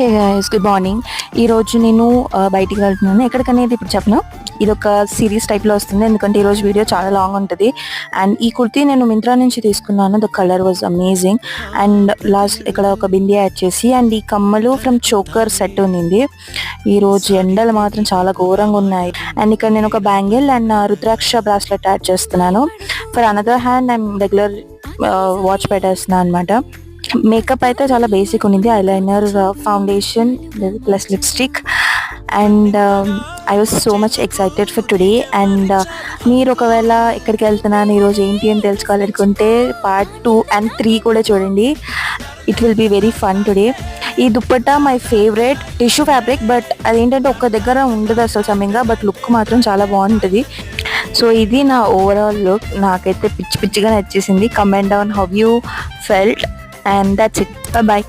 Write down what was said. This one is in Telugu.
Hey guys, good morning. ఈరోజు నేను బయటికి వెళ్తున్నాను. ఎక్కడికనేది ఇప్పుడు చెప్పను. ఇది ఒక సిరీస్ టైప్లో వస్తుంది, ఎందుకంటే ఈరోజు వీడియో చాలా లాంగ్ ఉంటుంది. అండ్ ఈ కుర్తీ నేను మింత్రా నుంచి తీసుకున్నాను. The colour was amazing. And last ఇక్కడ ఒక బిందీ యాడ్ చేసి, అండ్ ఈ కమ్మలు ఫ్రమ్ చోకర్ సెట్ ఉంది. ఈరోజు ఎండలు మాత్రం చాలా ఘోరంగా ఉన్నాయి. అండ్ ఇక్కడ నేను ఒక bangle and rudraksha bracelet add చేస్తున్నాను. For another hand I'm regular watch పెట్టేస్తున్నాను అనమాట. మేకప్ అయితే చాలా బేసిక్ ఉంది. Eyeliner, foundation plus lipstick. And I was so much excited for today. అండ్ మీరు ఒకవేళ ఎక్కడికి వెళ్తున్నాను ఈరోజు ఏంటి అని తెలుసుకోవాలనుకుంటే పార్ట్ 2 and 3 కూడా చూడండి. It will be very fun today. ఈ dupatta my favourite tissue fabric, but అదేంటంటే ఒక్క దగ్గర ఉండదు అసలు సమయంగా, బట్ లుక్ మాత్రం చాలా బాగుంటుంది. సో ఇది నా ఓవరాల్ లుక్. నాకైతే పిచ్చిగా నచ్చేసింది. Comment down how you felt. And that's it. Bye bye.